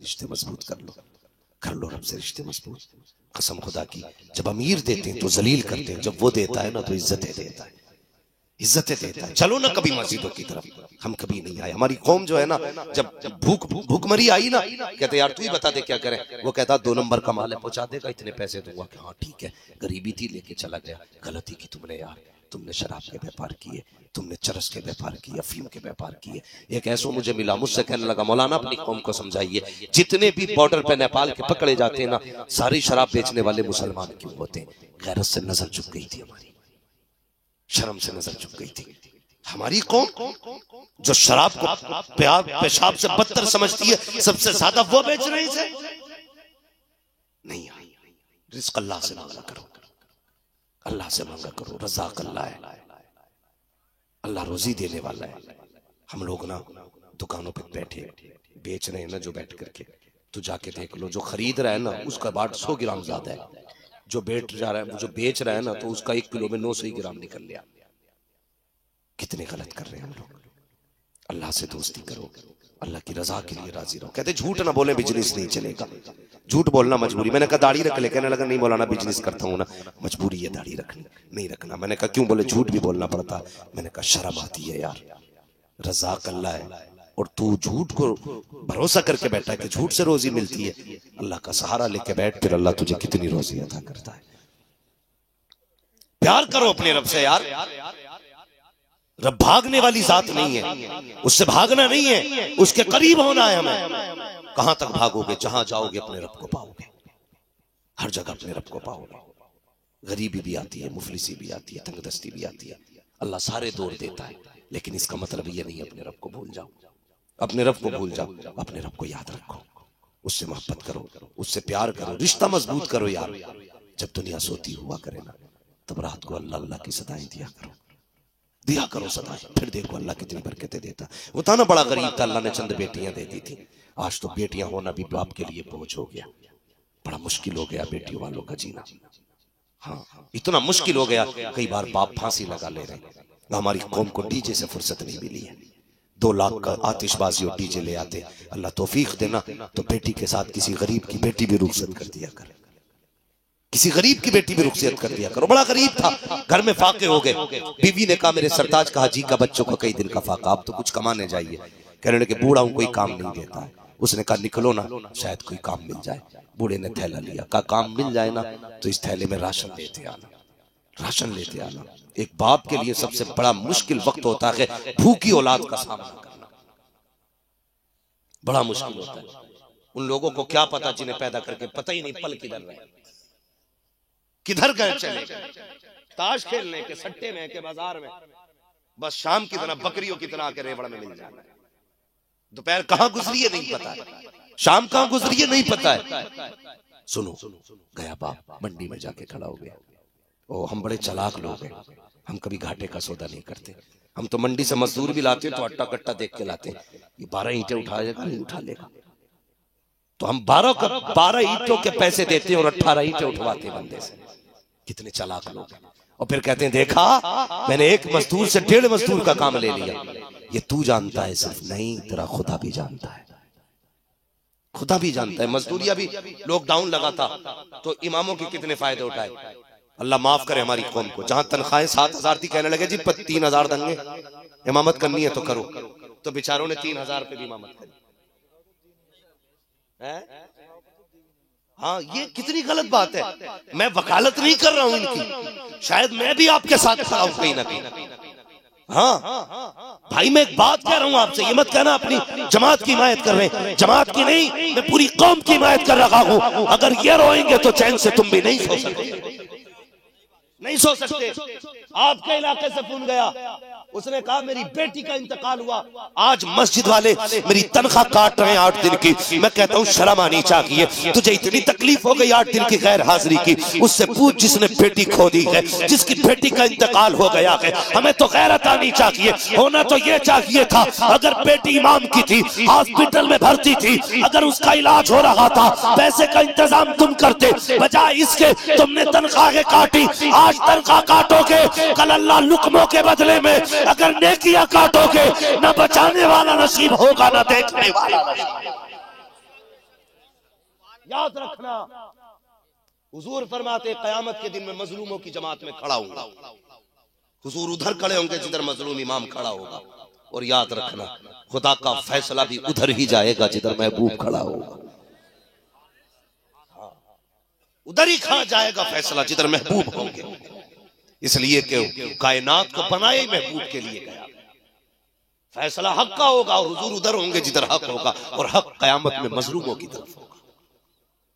रिश्ते मजबूत कर लो रब से रिश्ते मजबूत। कसम खुदा की, जब अमीर देते हैं तो जलील करते हैं, जब वो देता है ना तो इज्जतें देता है, इज्जतें देता है। चलो ना कभी मस्जिदों की तरफ, हम कभी नहीं आए। हमारी कौम जो है ना, जब भूखमरी आई ना, कहते यार तू ही बता दे क्या करें। वो कहता 2 नंबर का माल है, पहुंचा देगा, इतने पैसे दूंगा। कि हाँ ठीक है, गरीबी थी लेके चला गया। गलती की तुमने यार, तुमने शराब के व्यापार किए, तुमने चरस के व्यापार किए, अफीम के व्यापार किए। एक ऐसा मुझे मिला, मुझसे कहने लगा मौलाना अपनी कौम को समझाइए, जितने भी बॉर्डर पे नेपाल के पकड़े जाते हैं ना, सारी शराब बेचने वाले मुसलमान क्यों होते हैं? गैरत से नजर झुक गई थी हमारी, शर्म से नजर झुक गई थी। हमारी कौम जो शराब को पेशाब से बदतर समझती है, सबसे ज्यादा वो बेच रही है। नहीं, रिस्क अल्लाह से मांगा करो, अल्लाह से मांगा करो। रज़ाक अल्लाह है, अल्लाह रोजी देने वाला है। हम लोग ना दुकानों पे बैठे बेच रहे हैं ना, जो बैठ करके, तो जाके देख लो, जो खरीद रहा है ना उसका बाट 100 ग्राम ज्यादा है, जो बेच जा रहा है, जो बेच रहा है ना, तो उसका 1 किलो में 900 ग्राम निकल लिया। कितने गलत कर रहे हैं हम लोग। अल्लाह से दोस्ती करो, अल्लाह की रजा के लिए राजी रहो। कहते झूठ ना बोले बिजनेस नहीं चलेगा, झूठ बोलना मजबूरी। मैंने कहा दाढ़ी रख ले, कहने लगा नहीं मौलाना बिजनेस करता हूँ ना, मजबूरी है दाढ़ी रखनी, नहीं रखना। मैंने कहा क्यों? बोले झूठ भी बोलना पड़ता। मैंने कहा शर्म आती है यार, रज़ाक अल्लाह है और तू झूठ को भरोसा करके बैठा है कि झूठ से रोजी मिलती है। अल्लाह का सहारा लेके बैठ, फिर अल्लाह तुझे कितनी रोजी अता करता है। प्यार करो अपने रब से यार, रब भागने वाली जात नहीं है, उससे भागना नहीं है, उसके करीब होना है हमें। कहां तक भागोगे? जहां जाओगे अपने रब को पाओगे, हर जगह अपने रब को पाओगे। गरीबी भी आती है, मुफलिसी भी आती है, तंगदस्ती भी आती है, अल्लाह सारे दौर देता है, लेकिन इसका मतलब ये नहीं अपने रब को भूल जाओ। अपने रब को भूल जाओ, अपने रब को याद रखो, उससे मोहब्बत करो, उससे प्यार करो, रिश्ता मजबूत करो यार। जब दुनिया सोती हुआ करे ना, तब रात को अल्लाह अल्लाह की सदाएं दिया करो सदाएं। फिर देखो अल्लाह कितनी बरकतें देता। वो था ना बड़ा गरीब था, अल्लाह ने चंद बेटियां दे दी थी। आज तो बेटियां होना भी बाप के लिए बोझ हो गया, बड़ा मुश्किल हो गया बेटियों वालों का जीना। हाँ, इतना मुश्किल हो गया, कई बार बाप फांसी लगा ले रहे। हमारी कौम को डीजे से फुर्सत नहीं मिली है। 2 लाख का आतिशबाजी और डीजे ले आते। अल्लाह तौफीक देना तो बेटी के साथ किसी गरीब की बेटी भी रुखसत कर दिया कर, किसी गरीब की बेटी भी रुखसत कर दिया करो। बड़ा गरीब था, घर में फाके हो गए। बीवी ने कहा मेरे सरताज का हाजी का बच्चों का कई दिन का फाका, आप तो कुछ कमाने जाइए। कहने लगे बूढ़ा हूं, कोई काम नहीं देता है। उसने कहा निकलो ना, शायद कोई काम मिल जाए। बूढ़े ने थैला लिया, कहा काम मिल जाए ना तो इस थैले में राशन लेते आना, राशन लेते आना। एक बाप के लिए सबसे बड़ा मुश्किल वक्त होता है भूखी औलाद का सामना करना, बड़ा मुश्किल होता है। उन लोगों को क्या पता जिन्हें पैदा करके पता ही नहीं पल किधर रहे, किधर गए चले गए, ताश खेलने के, सट्टे में के, बाजार में, बस शाम की तरह बकरियों की तरह आके रेवड़ में मिल जाना है। दोपहर कहां गुजरी है नहीं पता है, शाम कहां गुजरी है नहीं पता है। सुनो, गया बाप मंडी में जाके खड़ा हो गया। ओ हम बड़े चालाक लोग हैं, हम कभी घाटे का सौदा नहीं करते। हम तो मंडी से मजदूर भी लाते हैं तो अट्टा कट्टा देख के लाते हैं, ये 12 ईंटें उठाएगा नहीं उठा लेगा, तो हम 12 ईंटों के पैसे देते हैं और 18 ईंटें उठवाते हैं बंदे से। कितने चालाक लोग हैं। और फिर कहते हैं देखा मैंने एक मजदूर से 1.5 मजदूर का काम ले लिया। ये तू जानता है सिर्फ, नहीं तेरा खुदा भी जानता है, खुदा भी जानता है। मजदूरिया भी लॉकडाउन लगा था तो इमामों के कितने फायदे उठाए। अल्लाह माफ करे हमारी कौम को, जहां तनख्वाहें 7,000 थी, कहने लगे जी 3,000 देंगे, इमामत करनी है तो करो। तो बेचारों ने 3,000 रुपए की इमामत करी। हाँ, ये कितनी गलत बात है। मैं वकालत नहीं कर रहा हूं इनकी, शायद मैं भी आपके साथ खड़ा हूं कहीं ना कहीं। हाँ भाई, मैं एक बात कह रहा हूं आपसे, ये मत कहना अपनी जमात की हिमायत कर रहे हैं। जमात की नहीं, मैं पूरी कौम की हिमायत कर रहा हूं। अगर ये रोएंगे तो चैन से तुम भी नहीं सो सकते, नहीं सो सकते। आपके इलाके से फोन गया, उसने कहा मेरी बेटी का इंतकाल हुआ, आज मस्जिद वाले मेरी तनख्वाह काट रहे हैं 8 दिन की। मैं कहता हूँ शर्म आनी चाहिए, तुझे इतनी तकलीफ हो गई 8 दिन की गैर हाजिरी की, उससे पूछ जिसने बेटी खो दी है, जिसकी बेटी का इंतकाल हो गया है। हमें तो गैरत आनी चाहिए। होना तो ये चाहिए था, अगर बेटी इमाम की थी, हॉस्पिटल में भर्ती थी, अगर उसका इलाज हो रहा था, पैसे का इंतजाम तुम करते, बजाय इसके तुमने तनख्वाहें काटी। आज तनख्वाह काटोगे, कल अल्लाह लुकमों के बदले में अगर नेकियां काटोगे, न बचाने वाला नसीब होगा न देखने वाला नसीब। याद रखना, हुजूर फरमाते क़यामत के दिन में मजलूमों की जमात में खड़ा हूंगा। हुजूर उधर खड़े होंगे जिधर मजलूम इमाम खड़ा होगा। और याद रखना, खुदा का फैसला भी उधर ही जाएगा जिधर महबूब खड़ा होगा। उधर ही खड़ा जाएगा फैसला जिधर महबूब होंगे। इसलिए कि कायनात को बनाए ही महबूब के लिए गया। फैसला हक का होगा और हुजूर उधर होंगे जिधर हक होगा, और हक कयामत में मजलूमों की तरफ होगा।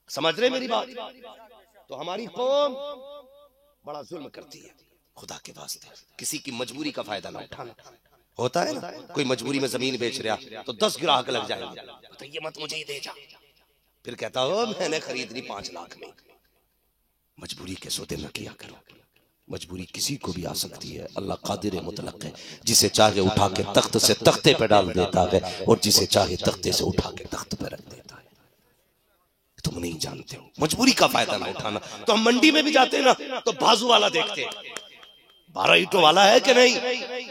समझ रहे मेरी बात? तो हमारी कौम बड़ा जुल्म करती है। खुदा के वास्ते किसी की मजबूरी का फायदा ना उठाना। होता है ना, कोई मजबूरी में जमीन बेच रहा तो 10 ग्राहक लग जाएंगे, तो ये मत मुझे ही दे जा। फिर कहता हो मैंने खरीद ली 5 लाख में। मजबूरी के सौदे न किया करो। मजबूरी किसी को भी आ सकती है। अल्लाह कादिर मुतलक है, जिसे चाहे उठा के तख्त से तख्ते पे डाल देता है और जिसे चाहे तख्ते से उठा के तख्त पे रख देता है। तुम नहीं जानते हो। मजबूरी का फायदा ना उठाना। तो हम मंडी में भी जाते हैं ना, तो बाजू वाला देखते हैं 12 ईंटों वाला है कि नहीं,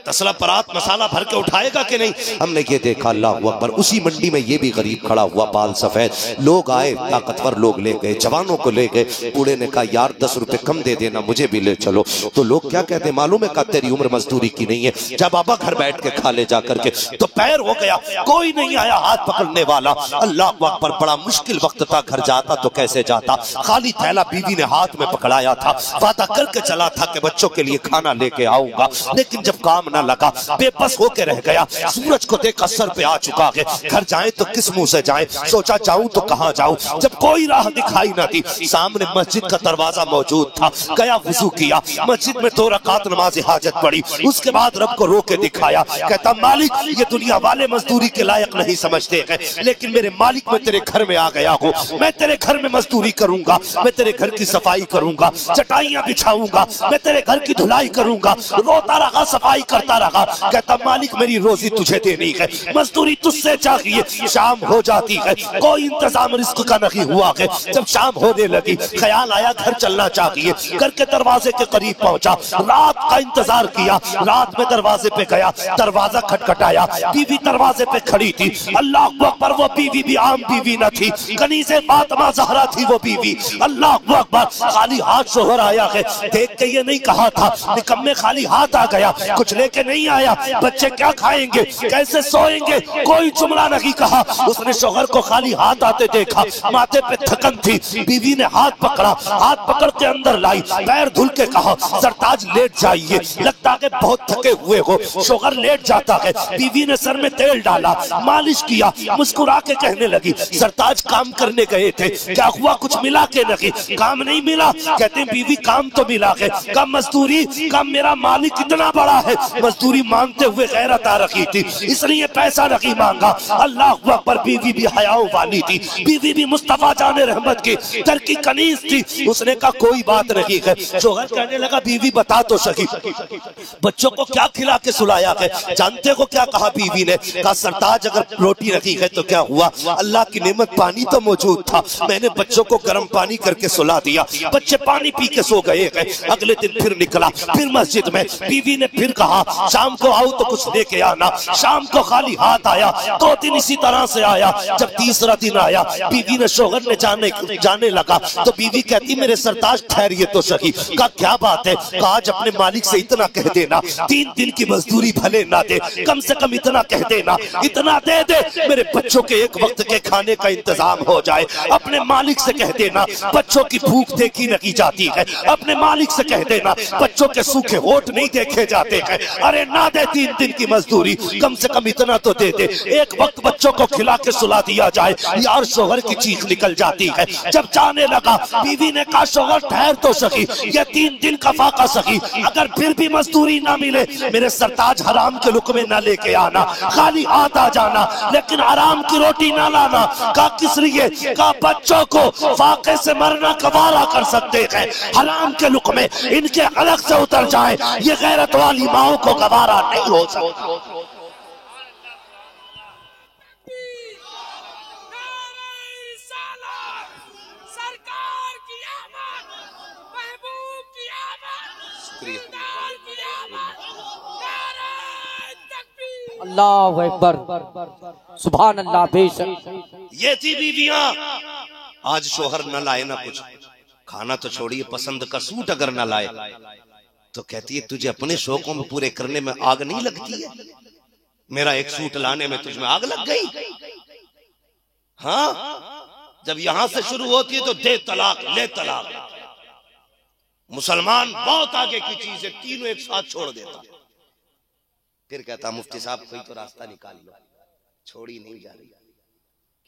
तसला परात मसाला भर के उठाएगा कि नहीं। हमने ये देखा, अल्लाह अकबर। उसी मंडी में ये भी गरीब खड़ा हुआ, बाल सफेद। लोग आए, ताकतवर लोग ले गए, जवानों को ले गए। बूढ़े ने कहा यार 10 रुपए कम दे देना, मुझे भी ले चलो। तो लोग क्या कहते हैं मालूम है? कहा तेरी उम्र मजदूरी की नहीं है, जब बाबा घर बैठ के खा ले जा करके। तो पैर हो गया, कोई नहीं आया हाथ पकड़ने वाला। अल्लाह अकबर, बड़ा मुश्किल वक्त था। घर जाता तो कैसे जाता? खाली थैला बीवी ने हाथ में पकड़ाया था, वादा करके चला था कि बच्चों के लिए खाना लेके आऊंगा। लेकिन जब काम ना लगा, बेबस होके रह गया। सूरज को देखा सर पे आ चुका है, घर जाए तो किस मुंह से जाए। सोचा जाऊं तो कहां जाऊं, जब कोई राह दिखाई ना दी। सामने मस्जिद का दरवाजा मौजूद था, गया वुजू किया, मस्जिद में 2 रकात नमाज हाजत पड़ी। उसके बाद रब को रो के दिखाया, कहता मालिक ये दुनिया वाले मजदूरी के लायक नहीं समझते हैं, लेकिन मेरे मालिक मैं तेरे घर में आ गया हूँ। मैं तेरे घर में मजदूरी करूंगा, मैं तेरे घर की सफाई करूंगा, चटाइयां बिछाऊंगा, मैं तेरे घर की धुलाई करूंगा। रोता रहा, सफाई करता रहा। कहता मालिक मेरी रोजी तुझे देनी है, मजदूरी तुझसे चाहिए। शाम हो जाती है, कोई इंतजाम रिस्क का नहीं हुआ है। जब शाम होने लगी, ख्याल आया घर चलना चाहिए। घर के दरवाजे के करीब पहुंचा, रात का इंतजार किया। रात में दरवाजे पे गया, दरवाजा खटखटाया, बीवी दरवाजे पे खड़ी थी। अल्लाह अकबर, वो बीवी भी आम बीवी न थी, कनीज़े फातिमा ज़हरा थी वो बीवी। अल्लाह अकबर, खाली हाथ शोहर आया है। देख के ये नहीं कहा था निकम्मे खाली हाथ आ गया, कुछ लेके नहीं आया, बच्चे क्या खाएंगे, कैसे सोएंगे, कोई जुमला नहीं कहा। उसने शोहर को खाली हाथ आते देखा, माथे पे थकन थी। बीवी ने हाथ पकड़ा, हाथ पकड़ के अंदर लाई, पैर धुल के कहा सरताज लेट जाइए, लगता है बहुत थके हुए हो। शोहर लेट जाता है। बीवी ने सर में तेल डाला, मालिश किया, मुस्कुरा के कहने लगी सरताज काम करने गए थे, क्या हुआ, कुछ मिला के नहीं? काम नहीं मिला। कहते बीवी काम तो मिला है। कम मजदूरी, कम मेरा मालिक कितना बड़ा है, मजदूरी मांगते हुए गैरत आ रखी थी, इसलिए पैसा नहीं मांगा। अल्लाह अकबर, बीवी भी हयाओ वाली थी, बीवी भी मुस्तफा जाने रहमत की दर की कनीज थी। उसने कहा कोई बात नहीं है। शोहर कहने लगा बीवी बता तो सकी, बच्चों को क्या खिला के सुलाया है? जानते हो क्या कहा बीवी ने? कहा सरताज अगर रोटी रखी है तो क्या हुआ, अल्लाह की नेमत पानी तो मौजूद था, मैंने बच्चों को गर्म पानी करके सुला दिया, बच्चे पानी पी के सो गए हैं। अगले दिन फिर निकला, फिर मस्जिद में। बीवी ने फिर कहा शाम को आओ तो कुछ लेके आना। शाम को खाली हाथ आया, 2 दिन इसी तरह से आया। जब तीसरा दिन आया, बीवी ने शोहर ने जाने लगा तो बीवी कहती मेरे सरताज ठहरिए तो सही। कहा क्या बात है? कहा आज अपने मालिक से इतना कह देना, 3 दिन की मजदूरी भले ना दे, कम से कम इतना कह देना, इतना दे दे मेरे बच्चों के एक वक्त के खाने का इंतजाम हो जाए। अपने मालिक से कह देना बच्चों की भूख देखी नहीं जाती है, अपने मालिक से कह देना बच्चों के सूखे होठ नहीं देखे जाते हैं। अरे ना दे 3 दिन की मजदूरी, कम से कम इतना तो दे दे, एक वक्त बच्चों को खिला के सुला दिया जाए। यार शोहर की चीख निकल जाती है। जब जाने लगा, बीवी ने कहा शोहर ठहर तो सकी, ये 3 दिन का फाका सकी, अगर फिर भी मजदूरी ना मिले मेरे सरताज हराम के लुकमे ना लेके आना, खाली हाथ आ जाना, लेकिन आराम की रोटी ना लाना। कहा किस लिए? कहा बच्चों को फाके से मरना गवारा कर सकते हैं, हराम के लुकमे इनके अलग से उतर जाए, ये गैरत वाली माओ को गवारा नहीं हो सकता। अल्लाह अकबर, सुभान अल्लाह। बेशक ये थी बीवियां, आज शोहर न लाए ना कुछ, खाना तो छोड़िए, पसंद का सूट अगर न लाए तो कहती है तुझे अपने शौकों में पूरे करने में आग नहीं लगती है? मेरा एक सूट लाने में तुझमें आग लग गई? हाँ, जब यहां से शुरू होती है तो दे तलाक, ले तलाक। मुसलमान बहुत आगे की चीज है, तीनों एक साथ छोड़ देता। फिर कहता मुफ्ती साहब कोई तो रास्ता निकाल लो, छोड़ी नहीं जा रही।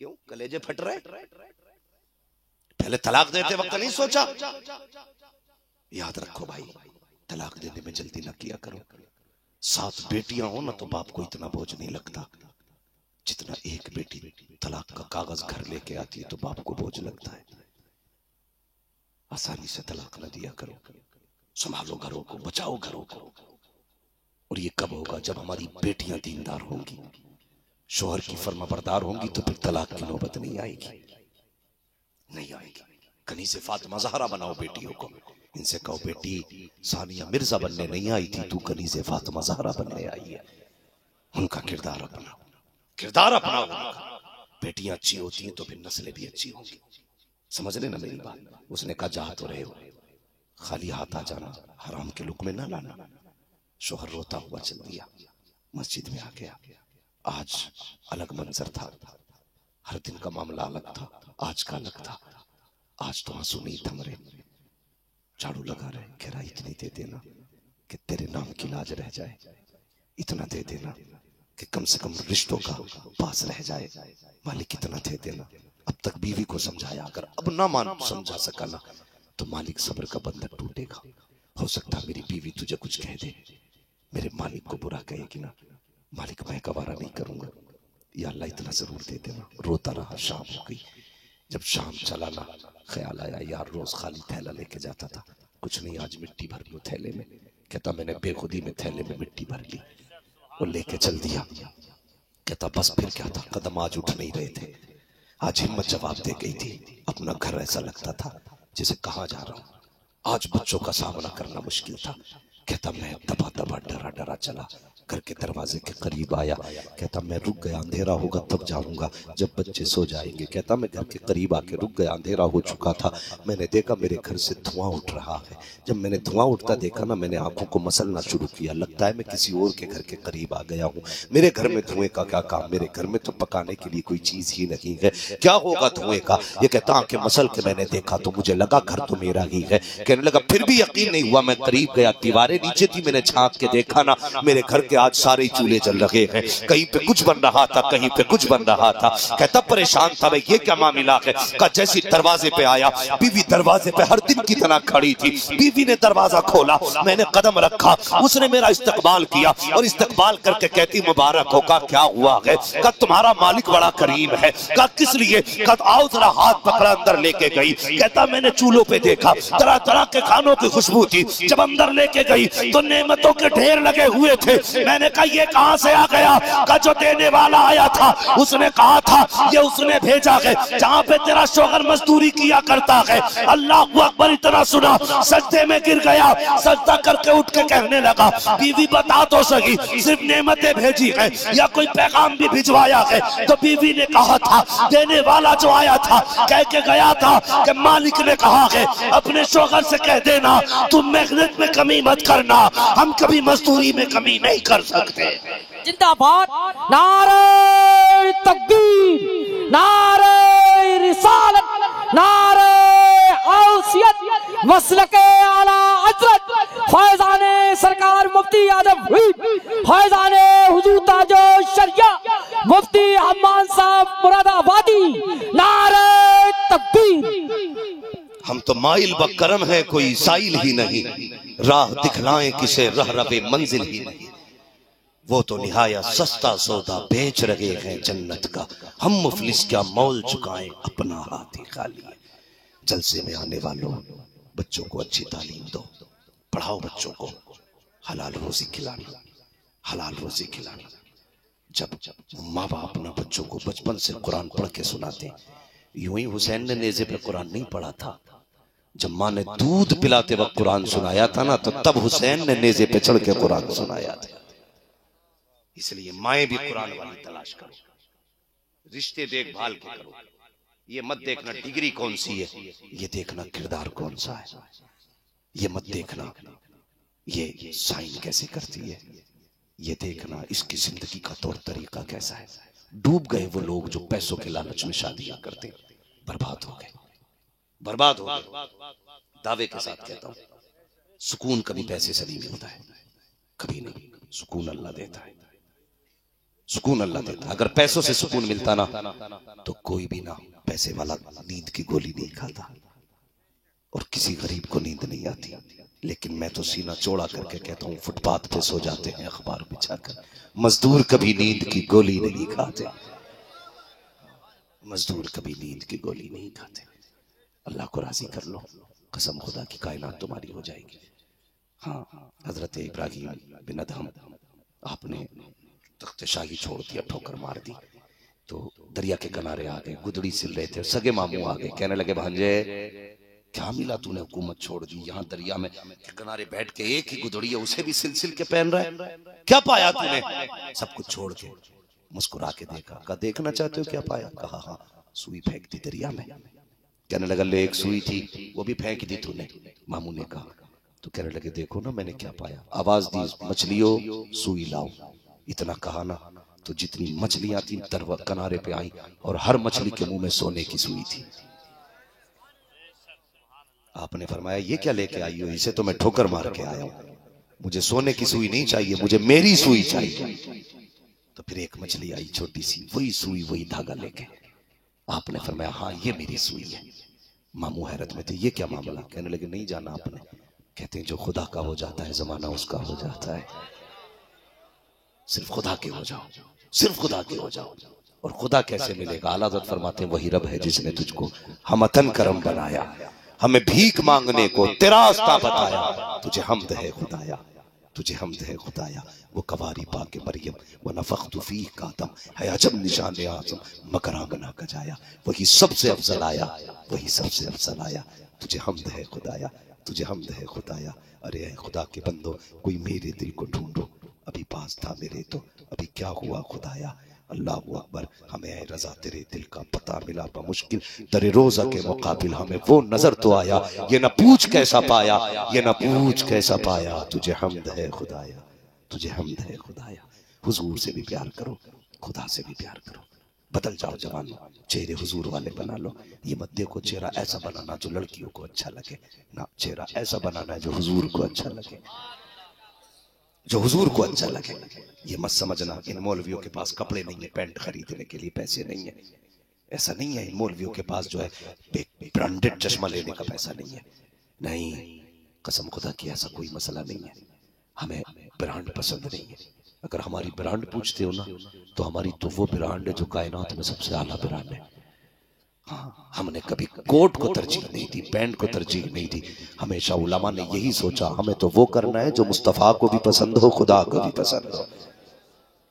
क्यों? कलेजे फट रहे? पहले तलाक देते वक्त नहीं सोचा? याद रखो भाई, तलाक देने में जल्दी न किया करो। 7 बेटियां हो ना तो बाप को इतना बोझ नहीं लगता जितना एक बेटी तलाक का कागज घर लेके आती है तो बाप को बोझ लगता है। आसानी से तलाक न दिया करो, संभालो घरों को, बचाओ घरों को। और ये कब होगा? जब हमारी बेटियां दीनदार होंगी, शोहर की फर्माबरदार होंगी, तो फिर तलाक की नौबत नहीं आएगी, नहीं आएगी। कनीज़े फातिमा ज़हरा बनाओ बेटियों को, इनसे कहो बेटी सानिया मिर्जा बनने नहीं आई थी, तू कनीज़े फातिमा ज़हरा बनने आई है। उनका किरदार अपनाओ, किरदार अपनाओ उनका। बेटियां अच्छी होती हैं तो फिर नस्लें भी अच्छी होंगी। समझ लेना मेरी बात। उसने कहा जा तो रहे हो, खाली हाथ आ जाना, हराम के लुक में ना लाना। शोहर रोता हुआ चल दिया, मस्जिद में आ गया। आज अलग मंजर था, हर दिन का मामला अलग था, आज का अलग था। आज तो आंसू नहीं थम रहे, झाड़ू लगा रहे, कह रहा इतनी दे देना कि तेरे नाम की लाज रह जाए, इतना दे देना कि कम से कम रिश्तों का पास रह जाए। मालिक इतना दे देना। अब तक बीवी को समझाया, अगर अब ना मान समझा सका ना तो मालिक सब्र का बंधन टूटेगा। हो सकता मेरी बीवी तुझे कुछ कह दे, मेरे मालिक को बुरा कहेगी ना, मालिक मैं गवारा नहीं करूंगा, या अल्लाह इतना जरूर दे देना। रोता रहा, शाम हो गई। जब शाम चला ना, ख्याल आया यार रोज खाली थैला लेके जाता था, कुछ नहीं आज मिट्टी भर लो थैले में। कहता मैंने बेखुदी में थैले में मिट्टी भर ली और लेके चल दिया। कहता बस फिर क्या था, कदम आज उठ नहीं रहे थे। आज हिम्मत जवाब दे गई थी। अपना घर ऐसा लगता था जैसे कहाँ जा रहा हूं। आज बच्चों का सामना करना मुश्किल था। कहता मैं दबा दबा डरा डरा चला, घर के दरवाजे के करीब आया। कहता मैं रुक गया, अंधेरा होगा तब जाऊंगा जब बच्चे सो जाएंगे। कहता मैं घर के करीब आके रुक गया, अंधेरा हो चुका था। मैंने देखा मेरे घर से धुआं उठ रहा है। जब मैंने धुआं उठता देखा ना, मैंने आंखों को मसलना शुरू किया। लगता है मैं किसी और के घर के करीब आ गया हूँ। मेरे घर में धुएं का क्या काम, मेरे घर में तो पकाने के लिए कोई चीज ही नहीं है, क्या होगा धुएं का। ये कहता आंखें मसल के मैंने देखा तो मुझे लगा घर तो मेरा ही है। कहने लगा फिर भी यकीन नहीं हुआ। मैं करीब गया, दीवारें नीचे थी, मैंने झांक के देखा ना, मेरे घर के आज सारे चूल्हे जल रहे हैं। कहीं पे कुछ बन रहा था, कहीं पे कुछ बन रहा था। कहता परेशान था मैं, ये क्या मामला है। कहा जैसे दरवाजे पे आया, बीवी दरवाजे पे हर दिन की तरह खड़ी थी। बीवी ने दरवाजा खोला, मैंने कदम रखा, उसने मेरा इस्तकबाल किया और इस्तकबाल करके कहती मुबारक हो। कहा क्या हुआ है। कहा तुम्हारा मालिक बड़ा करीम है। कहा किस लिए। कहा आओ जरा, हाथ पकड़ा अंदर लेके गई। कहता मैंने चूल्हों पे देखा, तरह तरह के खानों की खुशबू थी। जब अंदर लेके गई तो नेमतों के ढेर लगे हुए थे। मैंने कहा ये कहां से आ गया। कहा जो देने वाला आया था उसने कहा था ये उसने भेजा है, जहां पे तेरा शोहर मजदूरी किया करता है। अल्लाह अकबर इतना सुना, सजदे में गिर गया। सजदा करके उठ के कहने लगा बीवी बता तो सही, सिर्फ नेमतें भेजी है या कोई पैगाम भी भिजवाया है। तो बीवी ने कहा था देने वाला जो आया था कह के गया था कि मालिक ने कहा है अपने शोहर से कह देना तुम मेहनत में कमी मत करना, हम कभी मजदूरी में कमी नहीं कर सकते। जिंदाबाद। नारे तकबीर, नारे रिसालत, नारे औसियत, मसलके आला हजरत फैजाने सरकार मुफ्ती आजम फैजाने हुजूर ताजो शरिया मुफ्ती हम्मान साहब मुरादाबादी। नारे तकबीर। हम तो माइल ब करम है, कोई साइल ही नहीं, राह दिखलाएं किसे रह रबे मंजिल ही नहीं। वो तो निहाया सस्ता सौदा बेच रहे हैं जन्नत का, हम मुफलिस क्या मौल चुकाएं अपना हाथ ही खाली। जलसे में आने वालों बच्चों को अच्छी तालीम दो, पढ़ाओ बच्चों को, हलाल रोजी खिलाना, हलाल रोजी खिलाना। जब माँ बाप अपना बच्चों को बचपन से कुरान पढ़ के सुनाते, यूं ही हुसैन ने नेज़े पे कुरान नहीं पढ़ा था। जब माँ ने दूध पिलाते वक्त कुरान सुनाया था ना, तो तब हुसैन ने नेज़े पे चढ़ के कुरान सुनाया था। इसलिए माएं भी कुरान वाली तलाश करो, रिश्ते देखभाल के करो, ये मत देखना डिग्री कौन सी है, ये देखना किरदार कौन सा है। ये मत देखना ये साइन कैसे करती है, ये देखना इसकी जिंदगी का तौर तरीका कैसा है। डूब गए वो लोग जो पैसों के लालच में शादियां करते, बर्बाद हो गए, बर्बाद हो गए। दावे के साथ कहता हूं, सुकून कभी पैसे से नहीं मिलता है, कभी नहीं। सुकून अल्लाह देता है, सुकून अल्लाह देता है। अगर पैसों से सुकून मिलता ना तो कोई भी ना पैसे वाला नींद की गोली नहीं खाता और किसी गरीब को नींद नहीं आती। लेकिन मैं तो सीना चौड़ा करके कहता हूं, फुटपाथ पे सो जाते हैं अखबार बिछाकर। मजदूर कभी नींद की गोली नहीं खाते, मजदूर कभी नींद की गोली नहीं खाते। अल्लाह को राजी कर लो, कसम खुदा की कायनात तुम्हारी हो जाएगी। हाँ, हजरत इब्राहिम बिन अदहम आपने तख्त शाही छोड़ दिया, ठोकर मार दी, तो दरिया के किनारे आ गए, गुदड़ी सिल रहे थे। सगे मामू आ गए, कहने लगे भांजे क्या मिला तूने हुकूमत छोड़ दी, यहाँ दरिया में किनारे बैठ के एक ही गुदड़ी है उसे भी सिल सिल के पहन रहा है, क्या पाया तूने? सब कुछ छोड़ के मुस्कुरा के देखा, कहा देखना चाहते हो क्या पाया? कहा हाँ, सुई फेंक दी दरिया में। कहने लगा ले एक सुई थी वो भी फेंक दी तूने। मामू ने कहा, तो कहने लगे देखो ना मैंने क्या पाया। आवाज दी, मछलियों सुई लाओ। इतना कहा ना तो जितनी मछलियां थी किनारे पे आई और हर मछली के मुंह में सोने की सुई थी। आपने फरमाया ये क्या लेके आई हो? इसे तो मैं ठोकर मार के आया हूं, मुझे सोने की सुई नहीं चाहिए, मुझे मेरी सुई चाहिए। तो फिर एक मछली आई छोटी सी, वही सुई वही धागा लेके। आपने फरमाया हाँ ये मेरी सुई है। मामू हैरत में थे, ये क्या मामला? कहने लगे नहीं जाना आपने। कहते हैं जो खुदा का हो जाता है जमाना उसका हो जाता है। सिर्फ खुदा के हो जाओ, सिर्फ खुदा के हो जाओ। और खुदा कैसे मिलेगा? आला हज़रत फरमाते हैं वही रब है जिसने तुझको हमतन करम बनाया, हमें भीख मांगने को तेरा रास्ता बताया। तुझे हम्द है खुदाया, तुझे हम्द है खुदाया। वो कवारी पाके मरियम वो नफ़ख्तु फीह का दम है अजब निशान आज़म मगर आंगना का जाया। वही सबसे अफजल आया, वही सबसे अफजल आया। तुझे हम्द है खुदाया, तुझे हम्द है खुदाया। अरे खुदा के बंदो कोई मेरे दिल को ढूंढो, अभी पास था मेरे तो अभी क्या हुआ खुदाया। अल्लाह अकबर, हमें रजा तेरे दिल का पता मिला मुश्किल तेरे रोजा के मुकाबिल हमें वो नजर तो आया। ये न पूछ कैसा पाया, ये न पूछ कैसा पाया। तुझे हम्द है खुदाया, तुझे हम्द है खुदाया। हुजूर से भी प्यार करो, खुदा से भी प्यार करो। बदल जाओ जवानों, चेहरे हुजूर वाले बना लो। ये मत देखो चेहरा ऐसा बनाना जो लड़कियों को अच्छा लगे ना, चेहरा ऐसा बनाना है जो हुजूर को अच्छा लगे, जो हुजूर को अच्छा लगे। ये मत समझना इन मौलवियों के पास कपड़े नहीं है, पैंट खरीदने के लिए पैसे नहीं है, ऐसा नहीं है। इन मौलवियों के पास जो है ब्रांडेड चश्मा लेने का पैसा नहीं है। नहीं, कसम खुदा की ऐसा कोई मसला नहीं है। हमें ब्रांड पसंद नहीं है। अगर हमारी ब्रांड पूछते हो ना तो हमारी तो वो ब्रांड है जो कायनात में सबसे आला ब्रांड है। हाँ, हमने कभी कोट को तरजीह नहीं दी, पैंट को तरजीह नहीं दी। हमेशा उलमा ने यही सोचा हमें तो वो करना है जो मुस्तफ़ा को भी पसंद हो, खुदा को भी पसंद हो।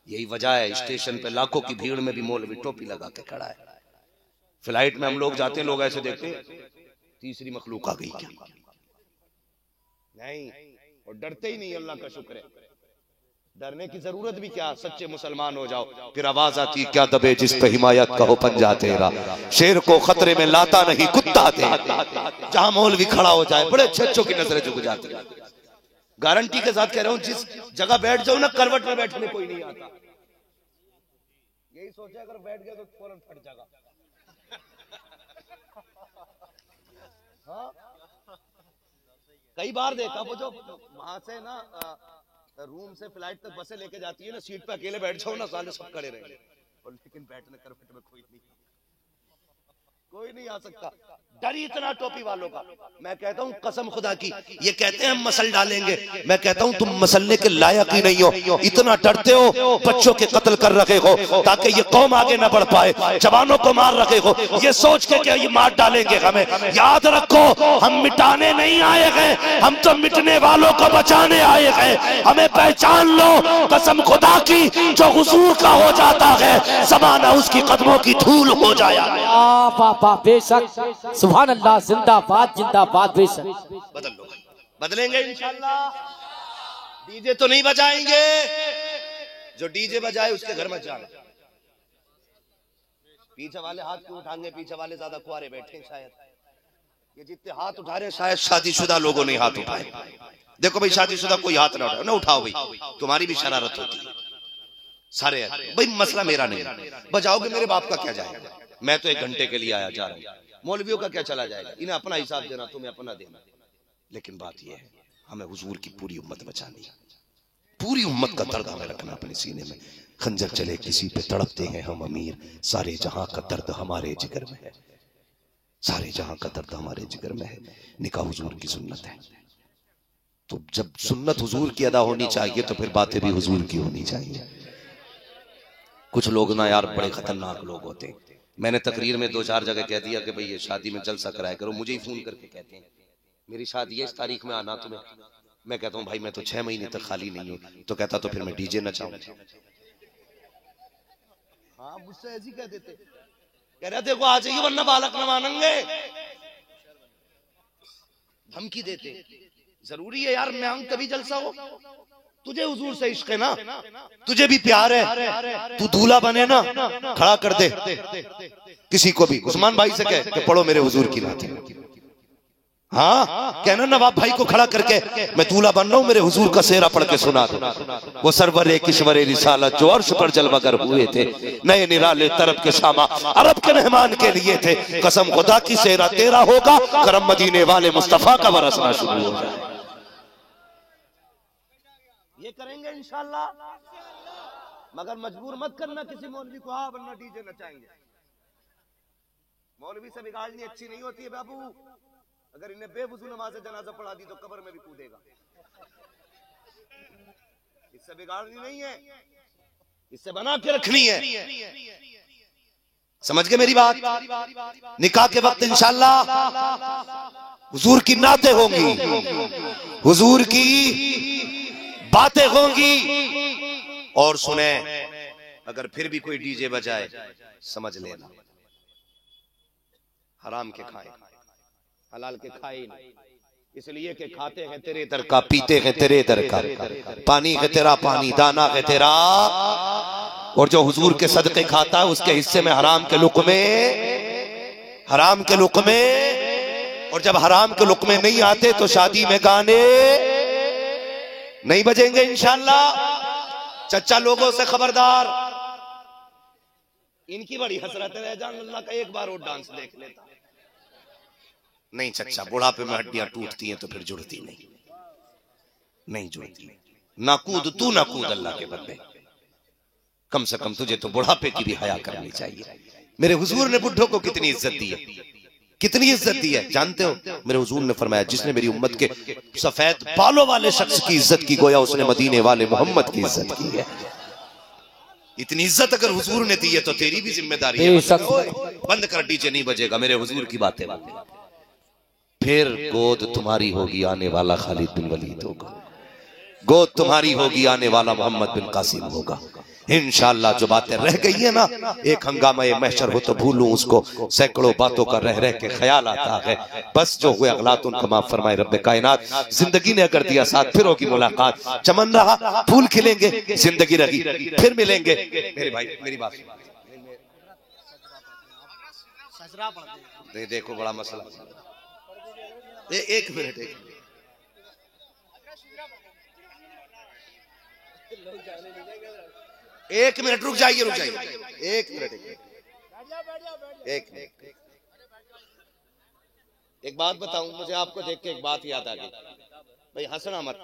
यही वजह है स्टेशन पे लाखों की भीड़ में भी मौलवी टोपी लगा के खड़ा है। फ्लाइट में हम लोग जाते हैं, लोग ऐसे देखते हैं तीसरी मखलूक आ गई क्या? नहीं, और डरते ही नहीं। अल्लाह का शुक्र है, डरने की जरूरत भी क्या, सच्चे मुसलमान हो जाओ। फिर आवाज आती क्या दबे जिस पे हिमायत का हो पंजा तेरा, शेर को खतरे में लाता नहीं कुत्ता तेरा। जहां मौलवी खड़ा हो जाए बड़े अच्छे अच्छों की नजरें झुक जाती है। गारंटी के साथ कह रहा हूं, जिस जगह बैठ जाओ ना करवट में बैठने कोई नहीं आता। यही सोचा अगर बैठ गया तो फौरन फट जाएगा। हाँ? कई बार देखा वो जो वहां से ना रूम से फ्लाइट तक बसें लेके जाती है ना, सीट पे अकेले बैठ जाओ ना, साले सब खड़े रहेंगे, और लेकिन बैठने करवट में कोई नहीं आ सकता। डर इतना टोपी वालों का। मैं कहता हूँ कसम खुदा की, ये कहते हैं हम मसल डालेंगे, मैं कहता हूँ तुम मसलने के लायक ही नहीं हो। इतना डरते हो, बच्चों के कत्ल कर रखे हो ताकि ये कौम आगे न बढ़ पाए, जवानों को मार रखे हो, ये सोच के कि ये मार डालेंगे हमें। याद रखो हम मिटाने नहीं आए हैं, हम तो मिटने वालों को बचाने आए हैं। हमें पहचान लो कसम खुदा की, जो हुजूर का हो जाता है ज़माना उसकी कदमों की धूल हो जाया। बेशक, सुभान अल्लाह, जिंदाबाद जिंदाबाद। बेशक बदल लो, बदलेंगे इंशाल्लाह। डीजे तो नहीं बजाएंगे, जो डीजे बजाए उसके घर में जाना। पीछे वाले हाथ क्यों उठाएंगे? पीछे वाले ज्यादा कुआरे बैठे शायद। ये जितने हाथ उठा रहे शायद शादीशुदा लोगों ने हाथ उठाए। देखो भाई, शादीशुदा कोई हाथ ना उठाओ, ना उठाओ भाई, तुम्हारी भी शरारत होती है सारे। भाई मसला मेरा नहीं, बजाओगे मेरे बाप का क्या जाएगा? मैं तो 1 घंटे के लिए आया जा रहा हूँ, मौलवियों का क्या चला जाएगा? इन्हें अपना हिसाब देना, तुम्हें अपना देना। लेकिन बात यह है, हमें हुजूर की पूरी उम्मत बचानी है, पूरी उम्मत का दर्द हमें रखना अपने सीने में। खंजर चले किसी पे तड़पते हैं हम अमीर, सारे जहां का दर्द हमारे जिगर में है, सारे जहां का दर्द हमारे जिगर में है। निकाह हुजूर की सुन्नत है, तो जब सुन्नत हुजूर की अदा होनी चाहिए तो फिर बातें भी हुजूर की होनी चाहिए। कुछ लोग ना यार बड़े खतरनाक लोग होते हैं। मैंने तकरीर में 2-4 जगह कह दिया कि भाई ये शादी में जलसा कराया करो, मुझे ही फोन करके कहते हैं मेरी शादी है इस तारीख में आना तुम्हें। मैं कहता हूँ भाई मैं तो 6 महीने तक खाली नहीं हूँ। तो कहता तो फिर मैं डीजे नचाऊं। हाँ मुझसे ऐसी कह देते, कह रहे देखो आ जाइए वरना बालक न मानेंगे, धमकी देते। जरूरी है यार मैं तभी जलसा हो? तुझे हुजूर से इश्क है ना, तुझे भी प्यार है, तू दूल्हा बने ना, खड़ा कर दे किसी को भी। उस्मान भाई से कह कि पढ़ो मेरे हुजूर की नात। हाँ कहना नवाब भाई को खड़ा करके मैं दूल्हा बन रहा हूं, मेरे हुजूर का सेहरा पढ़ के सुना दो। वो सरवरे किश्वरे रिसालत जो अर्श पर जलवागर हुए थे, नए निराले तरफ के शामा अरब के मेहमान के लिए थे। कसम खुदा की सेहरा तेरा होगा, करम मदीने वाले मुस्तफा का बरसना शुरू हो जाए। ये करेंगे इंशाल्लाह, मगर मजबूर मत करना किसी मौलवी को, हाँ वरना डीजे नचाएंगे। मौलवी से बिगाड़नी अच्छी नहीं होती है बाबू। अगर इन्हें बेवजू नमाज जनाजा पढ़ा दी तो कब्र में भी कूदेगा। इससे बिगाड़नी नहीं है, इससे बना के रखनी है। समझ गए मेरी बात? निकाह के वक्त इंशाल्लाह हुजूर की नातें होंगी, हुजूर की बातें होंगी। और सुने, अगर फिर भी कोई डीजे बजाए समझ लेना हराम के खाए, हलाल के खाए नहीं। इसलिए कि खाते हैं तेरे दर का, पीते हैं तेरे दर का, पानी है तेरा पानी, दाना है तेरा। और जो हुजूर के सदके खाता है उसके हिस्से में हराम के लुक़मे, हराम के लुक़मे। और जब हराम के लुक़मे नहीं आते तो शादी में गाने नहीं बजेंगे इंशाल्लाह। चच्चा लोगों से खबरदार, इनकी बड़ी हसरत है जान अल्लाह का एक बार और डांस देख लेता। नहीं चच्चा, बुढ़ापे में हड्डियां टूटती हैं तो फिर जुड़ती नहीं, नहीं जुड़ती। ना कूद तू, ना कूद अल्लाह के बदले। कम से कम तुझे तो बुढ़ापे की भी हया करनी चाहिए। मेरे हुजूर ने बुढ़ों को कितनी इज्जत दी है, कितनी इज्जत दी है जानते हो? मेरे हुजूर ने फरमाया जिसने मेरी उम्मत के सफेद बालों वाले शख्स की इज्जत की, गोया उसने मदीने वाले मोहम्मद की इज्जत की है। इतनी इज्जत अगर हुजूर ने दी है तो तेरी भी जिम्मेदारी है। बंद कर, डीजे नहीं बजेगा, मेरे हुजूर की बातें। फिर गोद तुम्हारी होगी, आने वाला खालिद बिन वलीद होगा। गोद तुम्हारी होगी, आने वाला मोहम्मद बिन कासिम होगा इंशाअल्लाह। जो बातें रह गई है ना, एक हंगामा ये महशर हो तो भूलूं उसको, सैकड़ों बातों का रह रह के ख्याल आता है। बस जो हुए अगलात उनको माफ फरमाए रब्बे कायनात। जिंदगी ने अगर दिया साथ फिर होगी मुलाकात, चमन रहा फूल खिलेंगे, जिंदगी रही फिर मिलेंगे। मेरे भाई मेरी बात देखो, बड़ा मसला। एक मिनट, एक मिनट रुक जाइए, रुक जाइए एक मिनट, एक मिनट। एक बात बताऊं, मुझे आपको देख के एक बात याद आ गई। भाई हंसना मत,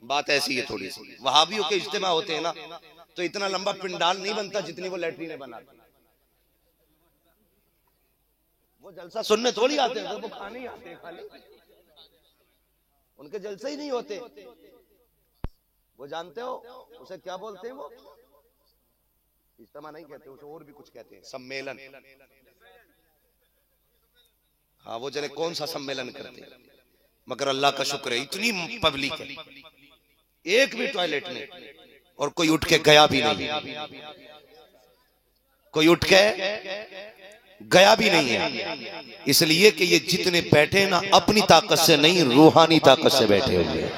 बात ऐसी है थोड़ी सी। वहाबियों के इज्तिमा होते हैं ना, तो इतना लंबा पिंडाल नहीं बनता जितनी वो लैट्रीन बनाते। वो जलसा सुनने थोड़ी आते हैं, वो खाने ही आते हैं खाली। उनके जलसे ही नहीं होते। वो जानते हो उसे क्या बोलते हैं? वो इज्तिमा नहीं कहते, उसे और भी कुछ कहते हैं, सम्मेलन। हाँ वो जने कौन सा सम्मेलन करते हैं, मगर अल्लाह का शुक्र है इतनी पब्लिक है, एक भी टॉयलेट नहीं, और कोई उठ के गया भी नहीं, कोई उठ के गया भी नहीं है। इसलिए कि ये जितने बैठे ना अपनी ताकत से नहीं, रूहानी ताकत से बैठे हुए हैं,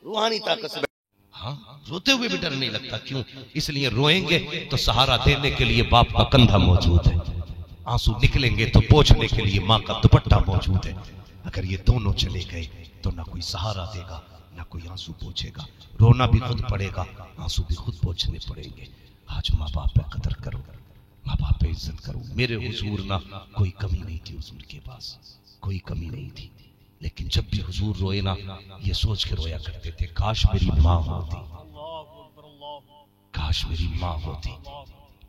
रूहानी ताकत से। हाँ रोते हुए भी डर नहीं लगता। क्यों? इसलिए रोएंगे तो सहारा देने के लिए बाप का कंधा मौजूद है, आंसू निकलेंगे तो पोंछने के लिए माँ का दुपट्टा मौजूद है। अगर ये दोनों चले गए तो ना कोई सहारा देगा, ना कोई आंसू पोंछेगा। रोना भी खुद पड़ेगा, आंसू भी खुद पोंछने पड़ेंगे। आज माँ बाप पे कदर करो, माँ बाप पे इज्जत करो। मेरे हुजूर ना कोई कमी नहीं थी, हुजूर के पास कोई कमी नहीं थी, लेकिन जब भी हुजूर रोए ना ये सोच के रोया करते थे, काश मेरी माँ होती, काश मेरी माँ होती।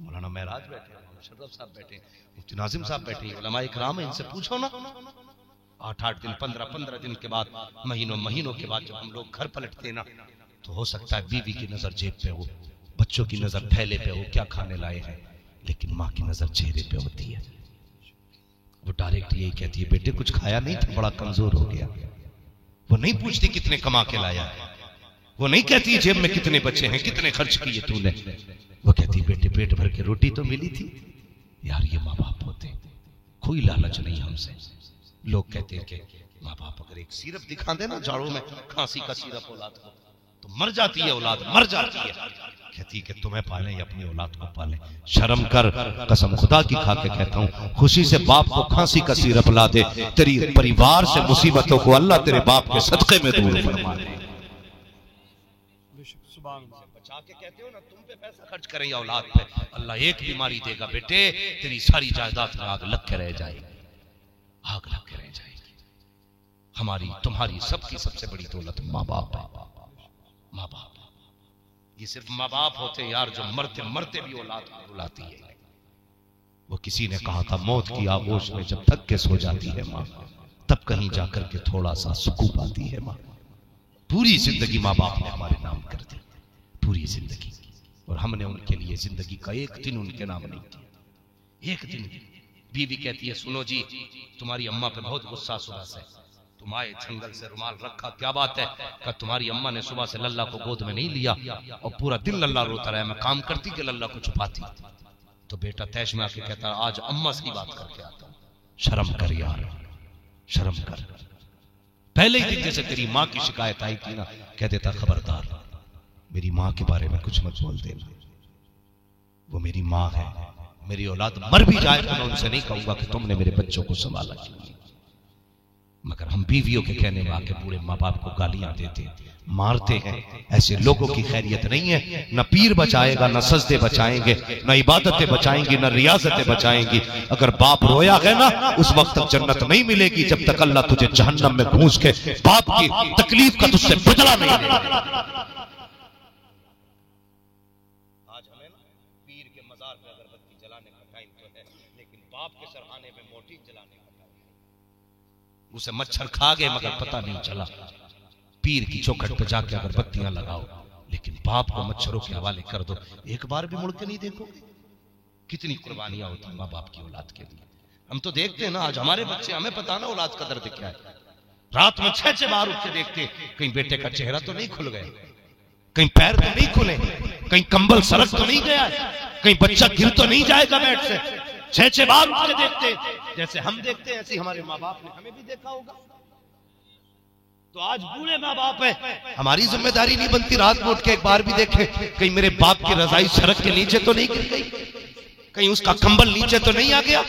मौलाना महराज बैठे, मुशर्रफ साहब बैठे, मुफ्ती नाजिम साहब बैठे, उलमा इकराम है, इनसे पूछो ना। 8-8 दिन 15-15 दिन के बाद, महीनों के बाद जब हम लोग घर पलटते ना, तो हो सकता है बीवी की नजर जेब पे हो, बच्चों की नजर थैले पे हो, क्या खाने लाए हैं, लेकिन माँ की नजर चेहरे पे होती है। वो डायरेक्ट यही कहती है, बेटे कुछ खाया नहीं था, बड़ा कमजोर हो गया। वो नहीं पूछती कितने कमा के लाया है, वो नहीं कहती जेब में कितने बच्चे हैं, कितने खर्च किए तूने। वो कहती बेटे पेट भर के रोटी तो मिली थी। यार ये माँ बाप होते, कोई लालच नहीं हमसे। लोग कहते हैं कि माँ बाप अगर एक सिरप दिखा दे ना जाड़ों में, खांसी का सिरप औलाद को, तो मर जाती है औलाद, मर जाती है। कहती कि तुम्हें पालें या अपनी औलाद को पालें। शर्म कर, कसम खुदा की खा के कहता हूँ, खुशी से बाप को खांसी का सिरप ला दे, तेरी परिवार से मुसीबतों को अल्लाह तेरे बाप के सदके में दूर फरमा दे। बचा के कहते हो ना, तुम पे पैसा खर्च करें या औलाद पे, अल्लाह एक बीमारी देगा बेटे, तेरी सारी जायदाद में आग लग के रह जाएगी, आग लग के रह जाएगी। हमारी तुम्हारी सबकी सबसे बड़ी दौलत माँ बाप है। माँ बाप ये सिर्फ माँ बाप होते यार जो मरते मरते भी औलाद को रुलाती है। वो किसी ने कहा था, मौत की आगोश में जब थक के सो जाती है माँ, तब कहीं जाकर के थोड़ा सा सुकून पाती है माँ। पूरी जिंदगी माँ बाप ने हमारे नाम कर दी, पूरी जिंदगी, और हमने उनके लिए जिंदगी का एक दिन उनके नाम नहीं किया, एक दिन। बीवी कहती है, सुनो जी तुम्हारी अम्मा पे बहुत गुस्सा सुबह से, तुम आए जंगल से रुमाल रखा, क्या बात है? कि तुम्हारी अम्मा ने सुबह से लल्ला को गोद में नहीं लिया और पूरा दिन लल्ला रोता रहा। मैं काम करती कि लल्ला को छुपाती। तो बेटा तैश में आके कहता, आज अम्मा से ही बात करके आता हूं। शर्म कर यार, शर्म कर। पहले ही दिन जैसे तेरी माँ की शिकायत आई थी ना, कह देता खबरदार मेरी माँ के बारे में कुछ मत बोल देना, वो मेरी माँ है। मेरी औलाद मर भी जाए तो मैं उनसे नहीं कहूंगा कि तुमने मेरे बच्चों को संभाला क्यों। मगर हम बीवियों के कहने में आके पूरे माँ बाप को गालियां देते, मारते हैं। ऐसे लोगों की खैरियत नहीं है। न पीर बचाएगा, न सजदे बचाएंगे, न इबादतें बचाएंगी, न रियाजतें बचाएंगी। अगर बाप रोया है ना, उस वक्त तक जन्नत नहीं मिलेगी जब तक अल्लाह तुझे जहन्नम में घूस के बाप की तकलीफ का तुझसे बदला नहीं लेगा। आज हमें ना पीर के मजार पे अगरबत्ती जलाने का टाइम तो है, लेकिन बाप के सरहाने में मोटी जलाने का टाइम है। उसे मच्छर खा गए मगर पता नहीं चला। पीर की चौखट पे जाके अगरबत्तियां लगाओ, लेकिन बाप को मच्छरों के हवाले कर दो, एक बार भी मुड़ के नहीं देखोगे। कितनी कुर्बानियां होती माँ बाप की औलाद के लिए। हम तो देखते हैं ना, आज हमारे बच्चे, हमें पता ना औलाद का दर्द क्या है। रात में 6 बार उठ के देखते, कहीं बेटे का चेहरा तो नहीं खुल गया, कहीं पैर तो नहीं खुले, कहीं कंबल सरक तो नहीं गया, कहीं बच्चा गिर तो नहीं जाएगा बेड से। 6 बार उठ के देखते, जैसे हम देखते हैं ऐसे हमारे माँ बाप ने हमें भी देखा होगा। तो आज बूढ़े माँ बाप है, हमारी जिम्मेदारी नहीं बनती रात में उठ के एक बार भी देखे कहीं मेरे बाप की रजाई सड़क के नीचे तो नहीं गिर गई, कहीं उसका कंबल नीचे तो नहीं आ गया,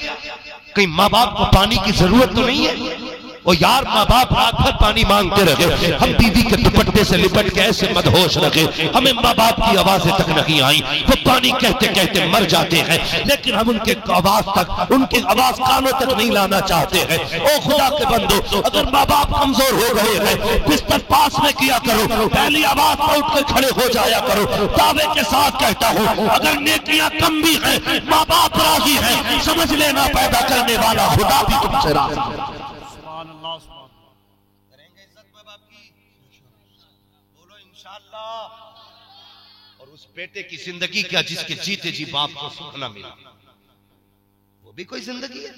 कहीं माँ बाप को पानी की जरूरत तो नहीं है। और यार माँ बाप रात भर पानी मांगते रहे, हम बीवी के दुपट्टे से लिपट के ऐसे मदहोश रखे, हमें माँ बाप की आवाजें तक नहीं आई। वो पानी कहते कहते मर जाते हैं, लेकिन हम उनके आवाज तक, उनकी आवाज कानों तक नहीं लाना चाहते हैं। ओ खुदा के बंदो, अगर माँ बाप कमजोर हो गए हैं, बिस्तर पास में किया करो, पहली आवाज पर उठ के खड़े हो जाया करो। दावे के साथ कहता हूँ, अगर नेकियां कम भी हैं, माँ बाप राजी है, समझ लेना पैदा करने वाला खुदा भी तुमसे राजी है। करेंगे इज्जत माँ बाप की, बोलो इंशाअल्लाह। और उस बेटे की जिंदगी क्या जिसके जीते जी बाप को सुख न मिला, वो भी कोई जिंदगी है?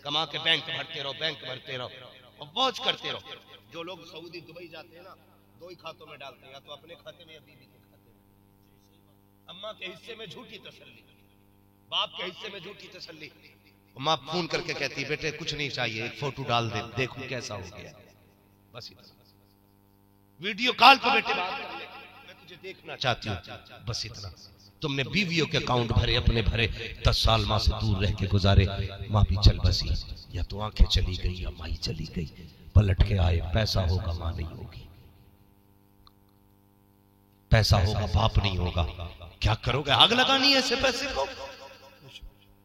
कमा के बैंक भरते रहो, बैंक भरते रहो और मौज करते रहो। जो लोग सऊदी दुबई जाते हैं ना, 2 ही खातों में डालते हैं, या तो अपने खाते में या बीवी के खाते में। अम्मा के हिस्से में झूठी तसल्ली, बाप के हिस्से में झूठी तसल्ली। माँ फोन करके कहती है, बेटे कुछ नहीं चाहिए, एक फोटो डाल दे, देखो कैसा हो गया, बस इतना। वीडियो कॉल पर बेटे बात कर ले, मैं तुझे देखना चाहती हूँ, बस इतना। तुमने बीवियों के अकाउंट भरे, अपने भरे, 10 साल माँ से दूर रह के गुजारे, माँ भी चल बसी, या तो आंखें चली गई या माई चली गई। पलट के आए, पैसा होगा माँ नहीं होगी, पैसा होगा बाप नहीं होगा। क्या करोगे? आग लगानी है ऐसे पैसे को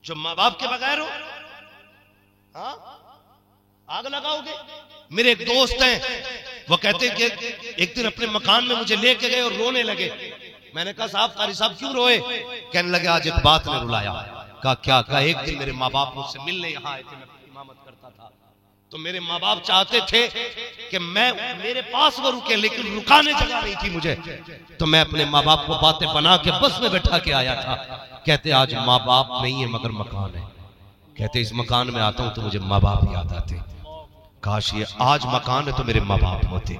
जो माँ बाप के बगैर हो? हाँ, आग लगाओगे? मेरे एक दोस्त हैं, वो कहते कि एक दिन अपने मकान में मुझे लेके गए और रोने लगे। मैंने कहा साहब, कारी साहब क्यों रोए? कहने लगे आज एक बात ने रुलाया। कहा क्या? कहा एक दिन मेरे माँ बाप मुझसे मिलने यहाँ आए थे, मैं इमामत करता था, तो मेरे माँ बाप चाहते थे कि मैं, मेरे पास वो रुके, लेकिन रुकाने जगह नहीं थी मुझे, तो मैं अपने माँ बाप को बातें बना के बस में बैठा के आया था। कहते आज माँ बाप नहीं है मगर मकान है। कहते इस मकान में आता हूं तो मुझे माँ बाप याद आते। काश ये आज मकान है तो मेरे माँ बाप होते,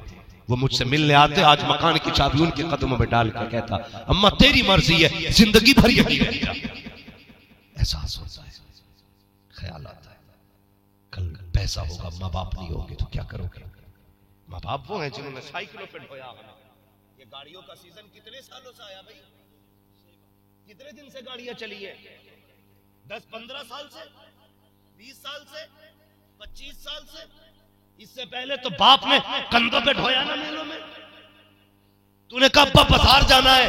वो मुझसे मिलने आते, आज मकान की चाबी उनके कदमों में डाल कर कहता अम्मा तेरी मर्जी है, जिंदगी भर यही रहेगा। एहसास होता है, ख्याल आता है, कल पैसा होगा, माँ बाप नहीं होंगे तो क्या करोगे? माँ बाप वो हैं जिन्होंने साइकिलों पे ढोया हमें। ये गाड़ियों का सीजन कितने सालों से आया भाई? कितने दिन से गाड़ियां चली है? 10-15 साल से, 20 साल से, 25 साल से। इससे पहले तो बाप ने कंधों पे ढोया ना मेलों में। तूने कहा अब्बा बाजार जाना है,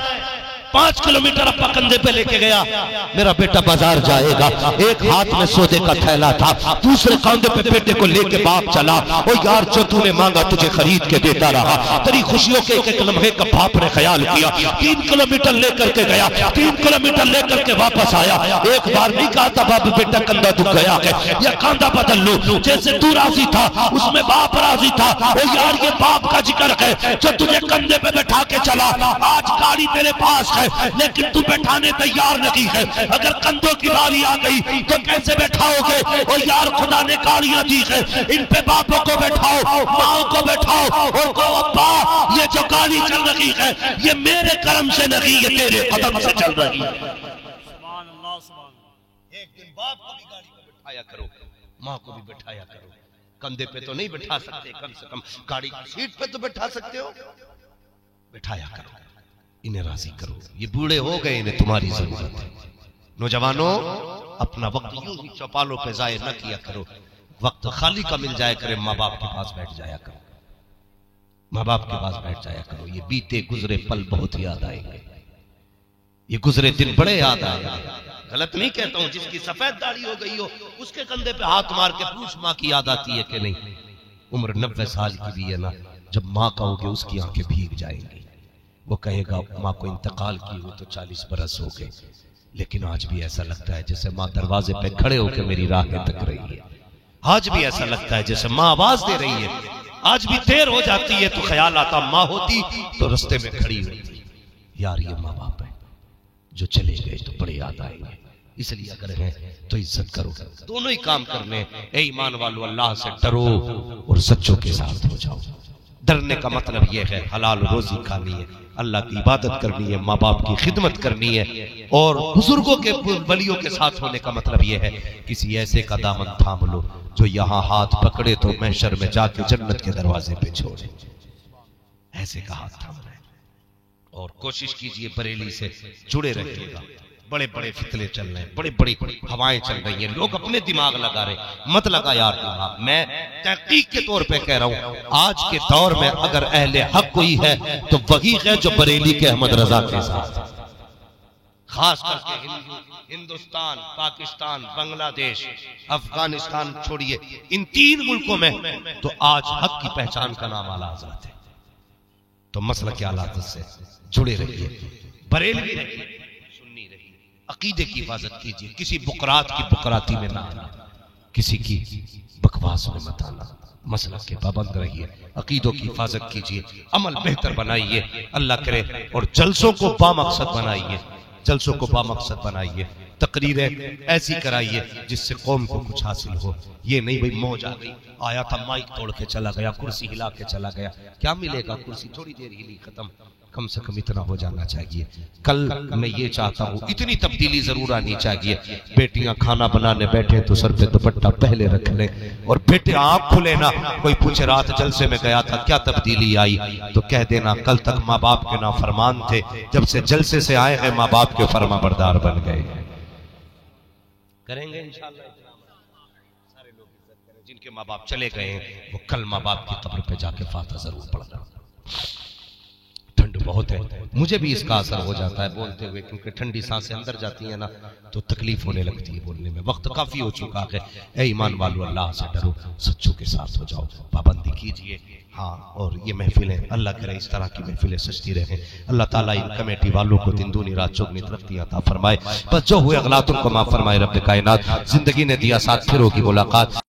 5 किलोमीटर अब्बा कंधे पे लेके गया, मेरा बेटा बाजार जाएगा। एक हाथ में सौदे का थैला था, दूसरे कंधे पे बेटे को लेके बाप चला। ओ यार जो तूने मांगा तुझे खरीद के देता रहा। तेरी खुशियों के एक एक लम्हे का बाप ने ख्याल किया। 3 किलोमीटर लेकर के गया, 3 किलोमीटर लेकर के वापस आया। एक बार नहीं कहा था बाप बेटा कंधा दुख गया है या कंधा बदल लो। जैसे तू राजी था उसमें बाप राजी था। ओ यार ये बाप का जिक्र है जो तुझे कंधे पे बैठा के चला। आज गाड़ी तेरे पास है लेकिन तू बैठाने तैयार नहीं है। अगर कंधों की बारी आ गई तो कैसे बैठाओगे? और यार खुदा ने गाड़ियां दी है, इन पे बापों को बैठाओ, माओ को बैठाओ और कहो अब्बा ये जो गाड़ी चल रही है ये मेरे कर्म से नहीं, ये तेरे कदम से चल रही है। सुभान अल्लाह, सुभान अल्लाह। एक दिन बाप को भी गाड़ी में बैठाया करो, माँ को भी बैठाया करो। कंधे पे तो नहीं बैठा सकते, कम से कम गाड़ी की सीट पे तो बैठा सकते हो। बैठाया करो, इन्हें राजी करो। ये बूढ़े हो गए, इन्हें तुम्हारी जरूरत है। नौजवानों अपना वक्त यूं ही चौपालों पे जाया न किया करो। वक्त खाली का मिल जाया करे, माँ बाप के पास बैठ जाया करो, माँ बाप के पास बैठ जाया करो। ये बीते गुजरे पल बहुत याद आएंगे, ये गुजरे दिन बड़े याद आएंगे। गलत नहीं कहता हूं, जिसकी सफेद दाढ़ी हो गई हो उसके कंधे पे हाथ मार के पूछ माँ की याद आती है कि नहीं? उम्र 90 साल की भी है ना, जब माँ कहोगे उसकी आंखें भीग जाएंगी। वो कहेगा माँ को इंतकाल की हुई तो 40 बरस हो गए, लेकिन आज भी ऐसा लगता है जैसे माँ दरवाजे पे खड़े होकर मेरी राहें तक रही है। आज भी ऐसा लगता है जैसे माँ आवाज दे रही है। आज भी देर हो जाती है तो ख्याल आता माँ होती तो रास्ते में खड़ी होती। यार ये माँ बाप है, जो चले गए तो बड़े याद आएंगे। इसलिए अगर है तो इज्जत करो। दोनों ही काम करने। ए ईमान वालों, अल्लाह से डरो और सच्चों के साथ हो जाओ। डरने का मतलब यह है हलाल रोजी खानी है, अल्लाह की इबादत करनी है, माँ बाप की खिदमत करनी है। और बुजुर्गों के वलियों के साथ होने का मतलब यह है किसी ऐसे का दामन थाम लो जो यहाँ हाथ पकड़े तो महशर में जाके जन्नत के दरवाजे पे छोड़े। ऐसे का हाथ थामना है। और कोशिश कीजिए बरेली से जुड़े रहिएगा। बड़े बड़े फितले चल रहे हैं, बड़ी बड़ी हवाएं चल रही हैं, लोग अपने दिमाग लगा रहे, मत लगा यार दिमाग। मैं तहकीक के तौर पे कह रहा हूं, आज के दौर में अगर अहले हक कोई है तो वही है जो बरेली के अहमद रजा के साथ, खास करके हिंदुस्तान, पाकिस्तान, बांग्लादेश, अफगानिस्तान छोड़िए, इन 3 मुल्कों में तो आज हक की पहचान का नाम आला आजाद है। तो मसला क्या हालात से जुड़े रहिए, बरेलवी रहिए, अकीदे की हिफाजत कीजिए। किसी बुकरात की बुकराती में ना आना, किसी की बकवास में मत आना। मसला के पाबंद रहिए, अकीदों की हिफाजत कीजिए, अमल बेहतर बनाइए, अल्लाह करे। और जलसों को बामकसद बनाइए, जलसों को बामकसद बनाइए। तकरीरें ऐसी कराइए जिससे कौम को कुछ हासिल हो। ये नहीं भाई मौज आ गई, आया था माइक तोड़ के चला गया, कुर्सी हिला के चला गया, क्या मिलेगा? कुर्सी थोड़ी देर हिली, खत्म। कम से कम इतना हो जाना चाहिए। कल मैं ये चाहता हूँ, इतनी तब्दीली जरूर आनी चाहिए। बेटियां खाना बनाने बैठे तो सर पे दुपट्टा पहले रख लें, और बेटे आंख खुले ना, कोई पूछे रात जलसे में गया था क्या तब्दीली आई, तो कह देना कल तक माँ बाप के नाफरमान थे, जब से जलसे से आए हैं माँ बाप के फर्मा बरदार बन गए। करेंगे इंशाअल्लाह। सारे लोग इज्जत करें, जिनके माँ बाप चले गए हैं वो कल माँ बाप की कब्र पे जाके फातिहा जरूर पढ़ना। ठंड बहुत है, मुझे भी इसका असर हो जाता है बोलते हुए, क्योंकि ठंडी सांसें अंदर जाती है ना तो तकलीफ होने लगती है बोलने में। वक्त काफी हो चुका है। ए ईमान वालों, अल्लाह से डरो, सच्चों के साथ हो जाओ, पाबंदी कीजिए। हाँ, और ये महफिलें अल्लाह करे इस तरह की महफिलें सजती रहें। अल्लाह ताला इन कमेटी वालों को दिन दूनी रात चौगनी तरक्की अता फरमाए। बस जो हुए अगलात उनको माफ फरमाए रब्ब कायनात। जिंदगी ने दिया साथ, फिर होगी मुलाकात।